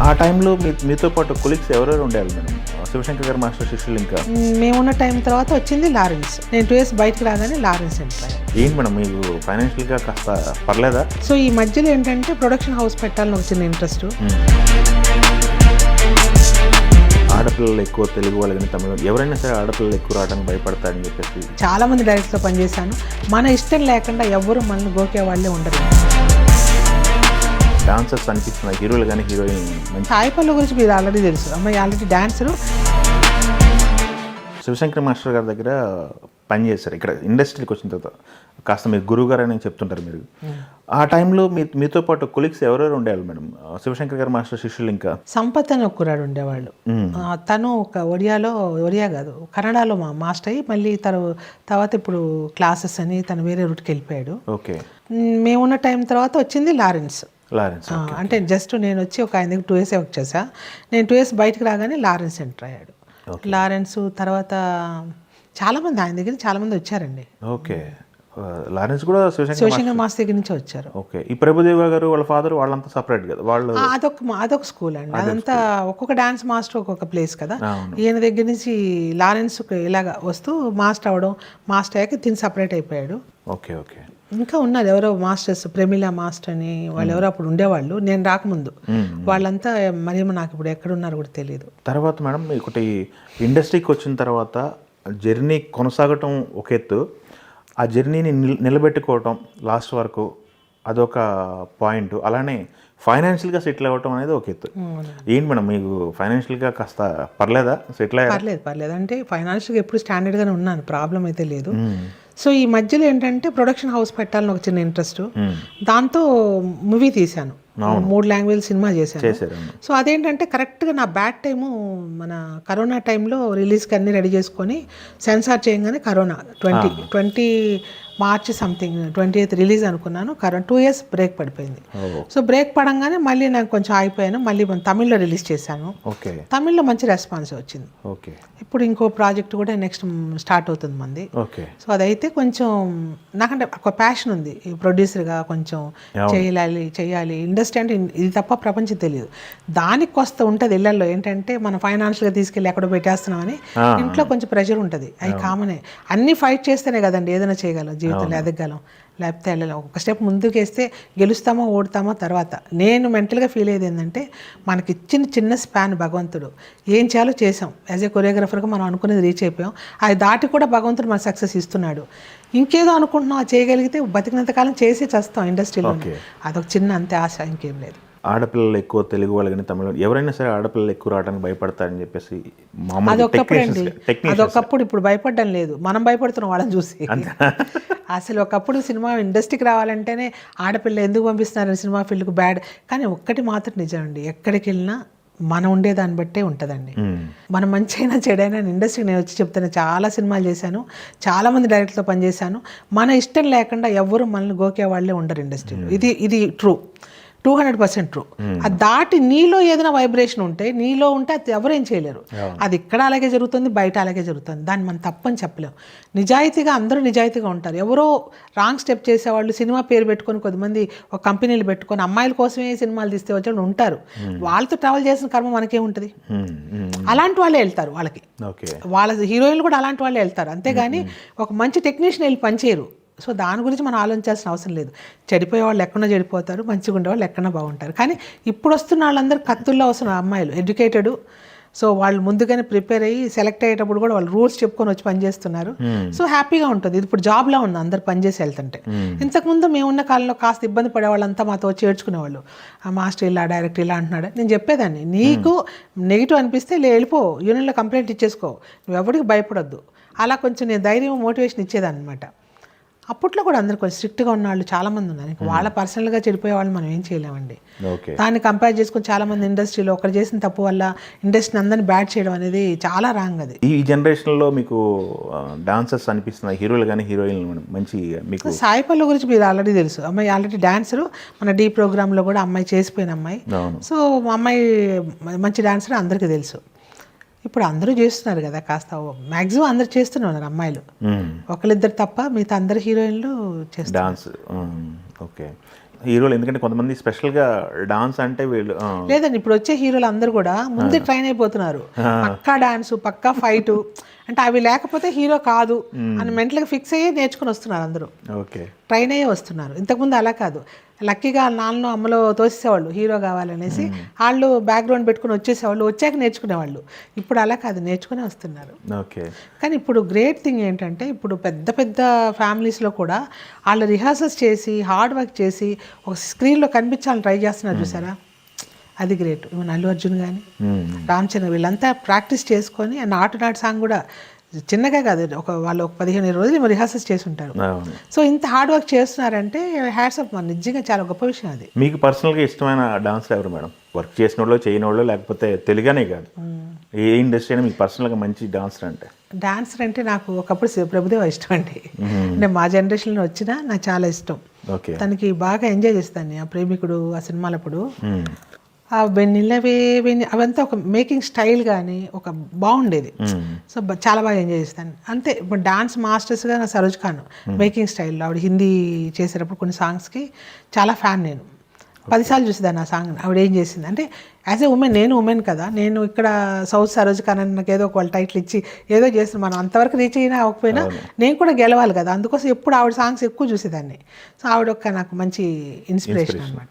ఆ టైంలో మీతో పాటు కొలీగ్స్ ఎవరెవరు ఉండేవాళ్ళు మేడం? శివశంకర్ గారు మాస్టర్ శిష్యులు ఇంకా మేమున్న టైం తర్వాత వచ్చింది లారెన్స్. నేను 2 years బయటకు రాగానే లారెన్స్ ఎంటర్ అయ్యాను. ఏంటి మేడం మీకు ఫైనాన్షియల్గా కాస్త పర్లేదా? సో ఈ మధ్యలో ఏంటంటే ప్రొడక్షన్ హౌస్ పెట్టాలని వచ్చింది ఇంట్రెస్ట్. ఆడపిల్లలు ఎక్కువ తెలుగు వాళ్ళు కానీ తమిళ ఎవరైనా సరే ఆడపిల్లలు ఎక్కువ రావడానికి భయపడతారని చెప్పేసి చాలా మంది డైరెక్టర్తో పనిచేశాను. మన ఇష్టం లేకుండా ఎవ్వరూ మనల్ని గోకే వాళ్ళే ఉండరు. డాన్సర్స్ అనిపిస్తున్న హీరోలు కానీ హీరోయిన్ మంచి సాయి పల్లవి గురించి మీరు ఆల్రెడీ తెలుసు. అమ్మాయి ఆల్రెడీ డాన్సరు. శివశంకర్ మాస్టర్ గారి దగ్గర పనిచేశారు. ఇక్కడ ఇండస్ట్రీకి వచ్చిన తర్వాత కాస్త మీరు గురువు గారు అని చెప్తుంటారు మీరు. ఆ టైంలో మీతో పాటు కొలీగ్స్ ఎవరెవరు ఉండేవాళ్ళు మేడం? శివశంకర్ గారు మాస్టర్ శిష్యులు ఇంకా సంపత్ అని ఒక కుర్రాడు ఉండేవాళ్ళు. తను ఒక ఒడియా కాదు కన్నడలో మాస్టర్ అయ్యి మళ్ళీ తర్వాత ఇప్పుడు క్లాసెస్ అని తను వేరే రూట్కి వెళ్ళిపోయాడు. ఓకే. మేమున్న టైం తర్వాత వచ్చింది లారెన్స్. అంటే జస్ట్ నేను వచ్చి ఒక ఆయన దగ్గర 2 years వర్క్ చేశా. నేను 2 years బయటకు రాగానే లారెన్స్ ఎంటర్ అయ్యాడు. లారెన్స్ తర్వాత చాలామంది ఆయన దగ్గర చాలామంది వచ్చారండి. ఓకే. లారెన్స్ కూడా శివశంకర్ మాస్టర్ దగ్గర నుంచి వచ్చారు. ఓకే. ఈ ప్రభుదేవ గారు వాళ్ళ ఫాదర్ వాళ్ళంతా సపరేట్ కదా వాళ్ళు? అదొక స్కూల్ అండి. అదంతా ఒక్కొక్క డాన్స్ మాస్టర్ ఒక్కొక్క ప్లేస్ కదా. ఈయన దగ్గర నుంచి లారెన్స్ ఇలాగా వస్తూ మాస్టర్ అవ్వడం, మాస్టర్ అయ్యాక తిని సపరేట్ అయిపోయాడు. ఓకే. ఓకే. ఇంకా ఉన్నారు ఎవరో మాస్టర్స్, ప్రమిళ మాస్టర్ అని వాళ్ళు ఎవరో అప్పుడు ఉండేవాళ్ళు నేను రాకముందు. వాళ్ళంతా మరేమో నాకు ఇప్పుడు ఎక్కడున్నారో కూడా తెలియదు. తర్వాత మేడం ఒకటి ఇండస్ట్రీకి వచ్చిన తర్వాత జర్నీ కొనసాగటం ఒక ఎత్తు, ఆ జర్నీని నిలబెట్టుకోవటం లాస్ట్ వరకు అదొక పాయింట్. అలానే ఫైనాన్షియల్గా సెటిల్ అవ్వటం అనేది ఒక ఎత్తు. ఏంటి మేడం మీకు ఫైనాన్షియల్గా కాస్త పర్లేదా? సెటిల్ అయ్యారు? పర్లేదు అంటే ఫైనాన్షియల్గా ఎప్పుడు స్టాండర్డ్గానే ఉన్నాను, ప్రాబ్లం అయితే లేదు. సో ఈ మధ్యలో ఏంటంటే ప్రొడక్షన్ హౌస్ పెట్టాలని ఒక చిన్న ఇంట్రెస్ట్. దాంతో మూవీ తీశాను, 3 language సినిమా చేశాను. సో అదేంటంటే కరెక్ట్గా నా బ్యాడ్ టైము మన కరోనా టైంలో రిలీజ్కి అన్నీ రెడీ చేసుకొని సెన్సార్ చేయగానే corona 2020 March something 28th release అనుకున్నాను. 2 years బ్రేక్ పడిపోయింది. సో బ్రేక్ పడంగానే మళ్ళీ నాకు కొంచెం ఆగిపోయాను. మళ్ళీ తమిళ్లో రిలీజ్ చేశాను. తమిళ్లో మంచి రెస్పాన్స్ వచ్చింది. ఇప్పుడు ఇంకో ప్రాజెక్ట్ కూడా నెక్స్ట్ స్టార్ట్ అవుతుంది మంది. సో అదైతే కొంచెం నాకంటే ఒక ప్యాషన్ ఉంది ప్రొడ్యూసర్గా, కొంచెం చేయాలి ఇండస్ట్రీ అంటే ఇది తప్ప ప్రపంచం తెలియదు. దానికి వస్తూ ఉంటుంది ఇళ్లలో ఏంటంటే మనం ఫైనాన్షియల్గా తీసుకెళ్ళి ఎక్కడో పెట్టేస్తున్నామని ఇంట్లో కొంచెం ప్రెషర్ ఉంటుంది. అవి కామనే. అన్నీ ఫైట్ చేస్తేనే కదండి ఏదైనా చేయగలం, జీవితంలో ఎదగలం. లేకపోతే వెళ్ళలేం. ఒక స్టెప్ ముందుకేస్తే గెలుస్తామో ఓడతామో తర్వాత. నేను మెంటల్గా ఫీల్ అయ్యేది ఏంటంటే మనకి ఇచ్చిన చిన్న స్పాన్ భగవంతుడు ఏం చేయాలో చేసాం. యాజ్ ఏ కొరియోగ్రఫర్గా మనం అనుకునేది రీచ్ అయిపోయాం. అది దాటి కూడా భగవంతుడు మన సక్సెస్ ఇస్తున్నాడు. ఇంకేదో అనుకుంటున్నాం, అది చేయగలిగితే బతికినంతకాలం చేసి చేస్తాం ఇండస్ట్రీలో. అదొక చిన్న అంతే ఆశ, ఇంకేం లేదు. ఆడపిల్లలు ఎక్కువ తెలుగు వాళ్ళు కానీ తమిళ ఎవరైనా సరే ఆడపిల్లలు ఎక్కువ రావడానికి భయపడతారని చెప్పేసి అదొకప్పుడు అండి, అదొకప్పుడు. ఇప్పుడు భయపడడం లేదు, మనం భయపడుతున్నాం వాళ్ళని చూసి. అసలు ఒకప్పుడు సినిమా ఇండస్ట్రీకి రావాలంటేనే ఆడపిల్ల ఎందుకు పంపిస్తున్నారు సినిమా ఫీల్డ్కి బ్యాడ్. కానీ ఒక్కటి మాత్రం నిజం అండి, ఎక్కడికి వెళ్ళినా మనం ఉండేదాన్ని బట్టే ఉంటుందండి. మనం మంచి అయినా చెడైనా ఇండస్ట్రీకి నేను వచ్చి చెప్తాను, చాలా సినిమాలు చేశాను, చాలామంది డైరెక్టర్తో పనిచేశాను. మన ఇష్టం లేకుండా ఎవ్వరూ మనల్ని గోకే వాళ్ళే ఉండరు ఇండస్ట్రీలో. ఇది ట్రూ, 200% ట్రూ. అది దాటి నీలో ఏదైనా వైబ్రేషన్ ఉంటే, నీలో ఉంటే అది ఎవరేం చేయలేరు. అది ఇక్కడ అలాగే జరుగుతుంది, బయట అలాగే జరుగుతుంది. దాన్ని మనం తప్పని చెప్పలేం. నిజాయితీగా అందరూ నిజాయితీగా ఉంటారు. ఎవరో రాంగ్ స్టెప్ చేసేవాళ్ళు సినిమా పేరు పెట్టుకొని, కొద్దిమంది ఒక కంపెనీలు పెట్టుకొని అమ్మాయిల కోసమే సినిమాలు తీస్తే వచ్చేవాళ్ళు ఉంటారు. వాళ్ళతో ట్రావెల్ చేసిన కర్మ మనకేముంటుంది? అలాంటి వాళ్ళే వెళ్తారు వాళ్ళకి. వాళ్ళ హీరోయిన్లు కూడా అలాంటి వాళ్ళే వెళ్తారు. అంతేగాని ఒక మంచి టెక్నీషియన్ వెళ్ళి పనిచేయరు. సో దాని గురించి మనం ఆలోచించాల్సిన అవసరం లేదు. చెడిపోయే వాళ్ళు ఎక్కడో చెడిపోతారు, మంచిగా ఉండే వాళ్ళు ఎక్కడో బాగుంటారు. కానీ ఇప్పుడు వస్తున్న వాళ్ళందరూ కత్తుల్లో వస్తున్న అమ్మాయిలు ఎడ్యుకేటెడ్. సో వాళ్ళు ముందుగానే ప్రిపేర్ అయ్యి సెలెక్ట్ అయ్యేటప్పుడు కూడా వాళ్ళు రూల్స్ చెప్పుకొని వచ్చి పనిచేస్తున్నారు. సో హ్యాపీగా ఉంటుంది. ఇది ఇప్పుడు జాబ్లో ఉంది, అందరు పనిచేసి వెళ్తుంటే. ఇంతకుముందు మేమున్న కాలంలో కాస్త ఇబ్బంది పడే వాళ్ళంతా మాతో వచ్చి ఏడ్చుకునేవాళ్ళు, ఆ మాస్టర్ ఇలా డైరెక్టర్ ఇలా అంటున్నాడు. నేను చెప్పేదాన్ని, నీకు నెగిటివ్ అనిపిస్తే వెళ్ళిపో, యూనియన్లో కంప్లైంట్ ఇచ్చేసుకో, నువ్వు ఎవరికి భయపడొద్దు. అలా కొంచెం నేను ధైర్యం మోటివేషన్ ఇచ్చేదాన్ని అనమాట. అప్పట్లో కూడా అందరు కొంచెం స్ట్రిక్ట్గా ఉన్న వాళ్ళు చాలామంది ఉన్నారు. ఇంకా వాళ్ళ పర్సనల్గా చెడిపోయే వాళ్ళు మనం ఏం చేయలేమండి. దాన్ని కంపేర్ చేసుకుని చాలామంది ఇండస్ట్రీలో ఒకరు చేసిన తప్పు వల్ల ఇండస్ట్రీని అందరినీ బ్యాడ్ చేయడం అనేది చాలా రాంగ్. అది ఈ జనరేషన్లో మీకు డాన్సర్స్ అనిపిస్తున్న హీరోలు కానీ హీరోయిన్లు మంచి మీకు? సాయి పల్లవి గురించి మీరు ఆల్రెడీ తెలుసు. అమ్మాయి ఆల్రెడీ డాన్సరు, మన డీ ప్రోగ్రాంలో కూడా అమ్మాయి చేసిపోయిన అమ్మాయి. సో అమ్మాయి మంచి డాన్సర్ అందరికీ తెలుసు. ఇప్పుడు అందరూ చేస్తున్నారు కదా, కాస్త మ్యాక్సిమం అందరు చేస్తున్నారు అమ్మాయిలు, ఒకళ్ళిద్దరు తప్ప మిగతా అందరు హీరోయిన్లు చేస్తారు డాన్స్. ఓకే. హీరోలు, ఎందుకంటే కొంతమంది స్పెషల్గా డాన్స్ అంటే వీళ్ళు లేదండి, ఇప్పుడు వచ్చే హీరోలు అందరూ కూడా ముందే ట్రైన్ అయిపోతున్నారు. పక్కా డాన్స్, పక్కా ఫైట్, అంటే అవి లేకపోతే హీరో కాదు అని మెంటల్గా ఫిక్స్ అయ్యి నేర్చుకుని వస్తున్నారు అందరూ. ఓకే. ట్రైన్ అయ్యే వస్తున్నారు. ఇంతకుముందు అలా కాదు, లక్కీగా నాన్నలో అమ్మలో తోసేసేవాళ్ళు హీరో కావాలనేసి, వాళ్ళు బ్యాక్గ్రౌండ్ పెట్టుకుని వచ్చేసేవాళ్ళు, వచ్చాక నేర్చుకునేవాళ్ళు. ఇప్పుడు అలా కాదు, నేర్చుకునే వస్తున్నారు. ఓకే. కానీ ఇప్పుడు గ్రేట్ థింగ్ ఏంటంటే, ఇప్పుడు పెద్ద పెద్ద ఫ్యామిలీస్లో కూడా వాళ్ళు రిహార్సల్స్ చేసి హార్డ్ వర్క్ చేసి ఒక స్క్రీన్లో కనిపించాలని ట్రై చేస్తున్నారు చూసారా, అది గ్రేట్. ఈవెన్ అల్లు అర్జున్ కానీ రామ్ చరణ్ వీళ్ళంతా ప్రాక్టీస్ చేసుకొని, నాటు సాంగ్ కూడా చిన్నగా కాదు, వాళ్ళు ఒక 15 రోజులు రిహార్సల్స్ చేసి ఉంటారు. సో ఇంత హార్డ్ వర్క్ చేస్తున్నారంటే హ్యాట్స్ ఆఫ్, మన నిజంగా చాలా గొప్ప విషయం అది. మీకు పర్సనల్గా ఇష్టమైన డాన్సర్ ఎవరు మేడం? వర్క్ చేసిన వాళ్ళు, చేయని వాళ్ళు, లేకపోతే తెలుగానే కాదు, ఏ ఇండస్ట్రీ అయినా మీకు పర్సనల్గా మంచి డాన్సర్ అంటే? డాన్సర్ అంటే నాకు ఒకప్పుడు ప్రభుదేవ ఇష్టం అండి. అంటే మా జనరేషన్లో వచ్చినా నాకు చాలా ఇష్టం. ఓకే. తనకి బాగా ఎంజాయ్ చేస్తాను. ఆ ప్రేమికుడు, ఆ సినిమాలప్పుడు ఆ వెన్నెలవే అవంతా ఒక మేకింగ్ స్టైల్ కానీ ఒక బాగుండేది. సో చాలా బాగా ఎంజాయ్ చేస్తాను. అంతే, ఇప్పుడు డాన్స్ మాస్టర్స్గా నా సరోజ్ ఖాన్ మేకింగ్ స్టైల్లో ఆవిడ హిందీ చేసేటప్పుడు కొన్ని సాంగ్స్కి చాలా ఫ్యాన్ నేను. 10 సార్లు చూసేదాన్ని ఆ సాంగ్. ఆవిడ ఏం చేసింది అంటే, యాజ్ ఏ ఉమెన్, నేను ఉమెన్ కదా, నేను ఇక్కడ సౌత్ సరోజ్ ఖాన్ అని నాకు ఏదో ఒక వాళ్ళ టైటిల్ ఇచ్చి ఏదో చేస్తాను, మనం అంతవరకు రీచ్ అయినా అవ్వకపోయినా నేను కూడా గెలవాలి కదా, అందుకోసం ఎప్పుడు ఆవిడ సాంగ్స్ ఎక్కువ చూసేదాన్ని. సో ఆవిడ ఒక నాకు మంచి ఇన్స్పిరేషన్ అనమాట.